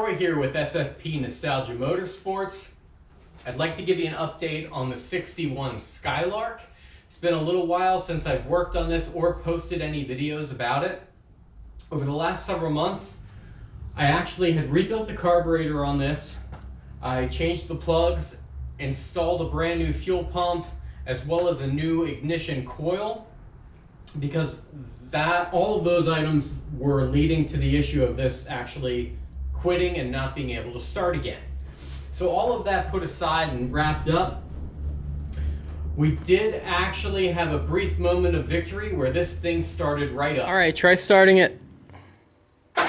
Troy here with SFP Nostalgia Motorsports. I'd like to give you an update on the 61 Skylark. It's been a little while since I've worked on this or posted any videos about it. Over the last several months, I actually had rebuilt the carburetor on this. I changed the plugs, installed a brand new fuel pump, as well as a new ignition coil, because all of those items were leading to the issue of this actually quitting and not being able to start again. So all of that put aside and wrapped up, we did actually have a brief moment of victory where this thing started right up. All right, try starting it. Okay,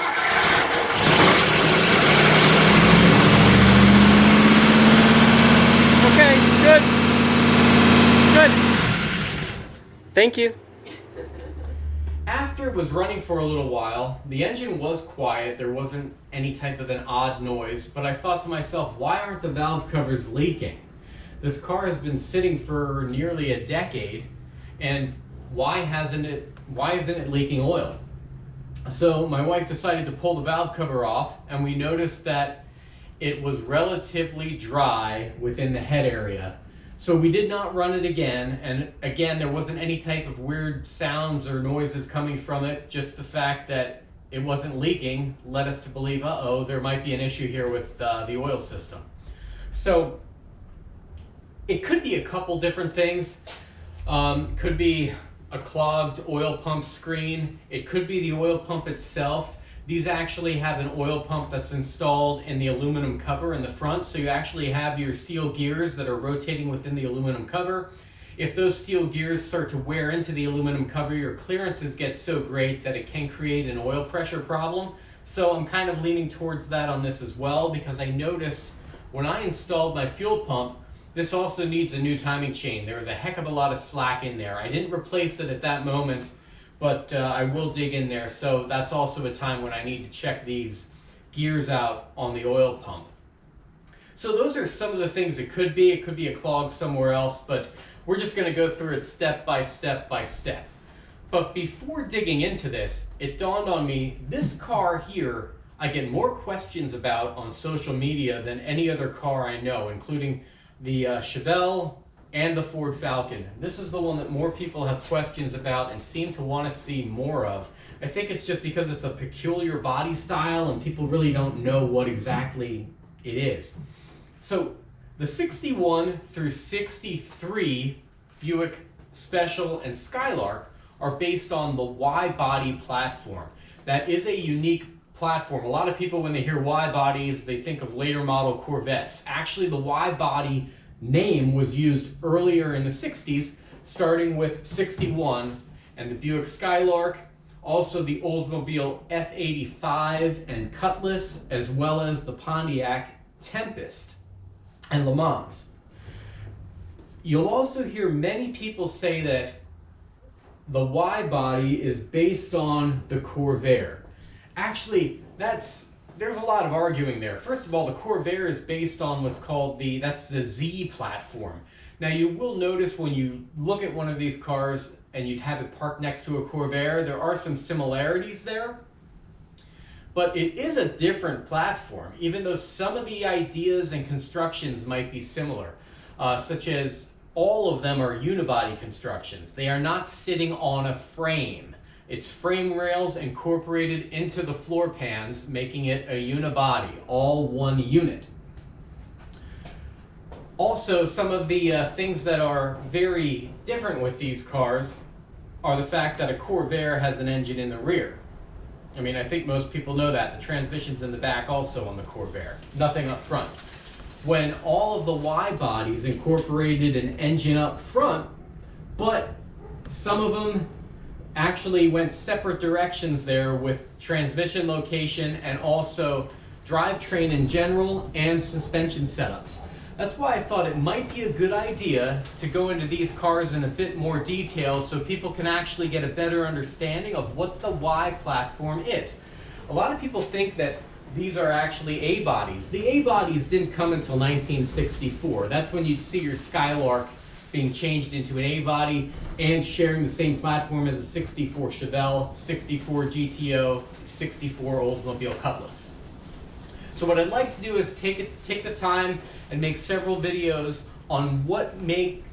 good. Good. Thank you. After it was running for a little while, the engine was quiet. There wasn't any type of an odd noise, but I thought to myself, why aren't the valve covers leaking? This car has been sitting for nearly a decade, and why isn't it leaking oil? So my wife decided to pull the valve cover off, and we noticed that it was relatively dry within the head area. So we did not run it again, and again, there wasn't any type of weird sounds or noises coming from it. Just the fact that it wasn't leaking led us to believe, uh-oh, there might be an issue here with the oil system. So it could be a couple different things. Could be a clogged oil pump screen. It could be the oil pump itself. These actually have an oil pump that's installed in the aluminum cover in the front, so you actually have your steel gears that are rotating within the aluminum cover. If those steel gears start to wear into the aluminum cover, your clearances get so great that it can create an oil pressure problem. So I'm kind of leaning towards that on this as well, because I noticed when I installed my fuel pump, this also needs a new timing chain. There was a heck of a lot of slack in there. I didn't replace it at that moment, but I will dig in there. So that's also a time when I need to check these gears out on the oil pump. So those are some of the things it could be. It could be a clog somewhere else, but we're just gonna go through it step by step by step. But before digging into this, it dawned on me, this car here, I get more questions about on social media than any other car I know, including the Chevelle and the Ford Falcon. This is the one that more people have questions about and seem to want to see more of. I think it's just because it's a peculiar body style and people really don't know what exactly it is. So the 61 through 63 Buick Special and Skylark are based on the Y-body platform. That is a unique platform. A lot of people, when they hear Y-bodies, they think of later model Corvettes. Actually, the Y-body name was used earlier in the 60s, starting with 61 and the Buick Skylark, also the Oldsmobile F85 and Cutlass, as well as the Pontiac Tempest and Le Mans. You'll also hear many people say that the Y-body is based on the Corvair. Actually, there's a lot of arguing there. First of all, the Corvair is based on what's called that's the Z platform. Now you will notice when you look at one of these cars and you'd have it parked next to a Corvair, there are some similarities there, but it is a different platform, even though some of the ideas and constructions might be similar, such as all of them are unibody constructions. They are not sitting on a frame. It's frame rails incorporated into the floor pans, making it a unibody, all one unit. Also, some of the things that are very different with these cars are the fact that a Corvair has an engine in the rear. I mean, I think most people know that. The transmission's in the back also on the Corvair, nothing up front. When all of the Y-bodies incorporated an engine up front, but some of them actually went separate directions there with transmission location and also drivetrain in general and suspension setups. That's why I thought it might be a good idea to go into these cars in a bit more detail so people can actually get a better understanding of what the Y platform is. A lot of people think that these are actually A-bodies. The A-bodies didn't come until 1964. That's when you'd see your Skylark being changed into an A-body and sharing the same platform as a 64 Chevelle, 64 GTO, 64 Oldsmobile Cutlass. So what I'd like to do is take the time and make several videos on what make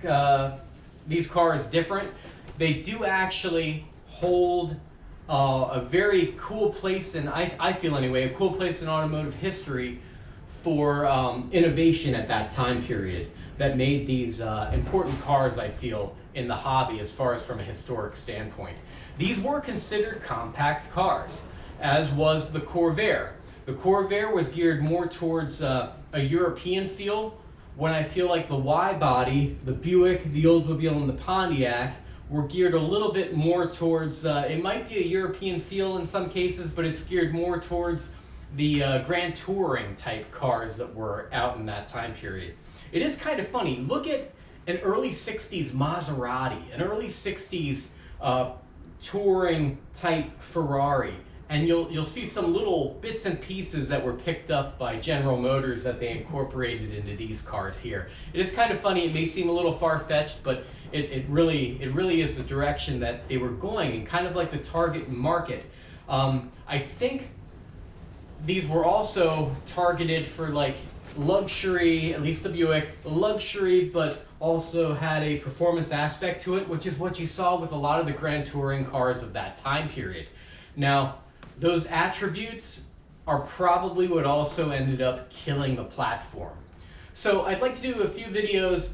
these cars different. They do actually hold a very cool place, and I feel anyway, a cool place in automotive history for innovation at that time period that made these important cars, I feel, in the hobby as far as from a historic standpoint. These were considered compact cars, as was the Corvair. The Corvair was geared more towards a European feel, when I feel like the Y-body, the Buick, the Oldsmobile, and the Pontiac were geared a little bit more towards, it might be a European feel in some cases, but it's geared more towards the Grand Touring type cars that were out in that time period. It is kind of funny. Look at an early 60s Maserati, an early 60s touring type Ferrari, and you'll see some little bits and pieces that were picked up by General Motors that they incorporated into these cars here. It is kind of funny. It may seem a little far-fetched, but it really is the direction that they were going, and kind of like the target market. I think these were also targeted for like luxury, at least the Buick, luxury, but also had a performance aspect to it, which is what you saw with a lot of the Grand Touring cars of that time period. Now, those attributes are probably what also ended up killing the platform. So I'd like to do a few videos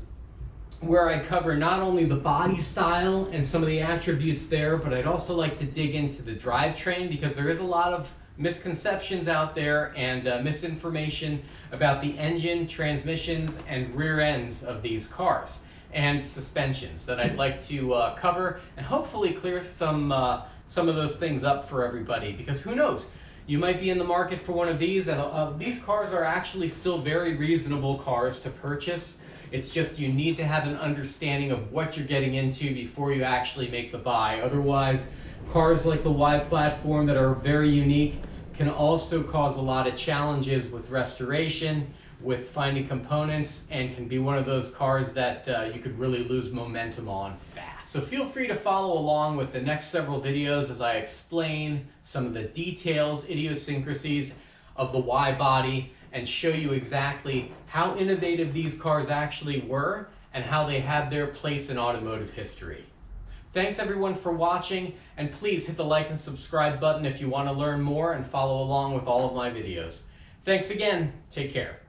where I cover not only the body style and some of the attributes there, but I'd also like to dig into the drivetrain, because there is a lot of misconceptions out there and misinformation about the engine, transmissions, and rear ends of these cars, and suspensions that I'd like to cover and hopefully clear some of those things up for everybody, because who knows, you might be in the market for one of these, and these cars are actually still very reasonable cars to purchase. It's just you need to have an understanding of what you're getting into before you actually make the buy. Otherwise, cars like the Y platform that are very unique can also cause a lot of challenges with restoration, with finding components, and can be one of those cars that you could really lose momentum on fast. So feel free to follow along with the next several videos as I explain some of the details, idiosyncrasies of the Y body, and show you exactly how innovative these cars actually were and how they have their place in automotive history. Thanks everyone for watching, and please hit the like and subscribe button if you want to learn more and follow along with all of my videos. Thanks again, take care.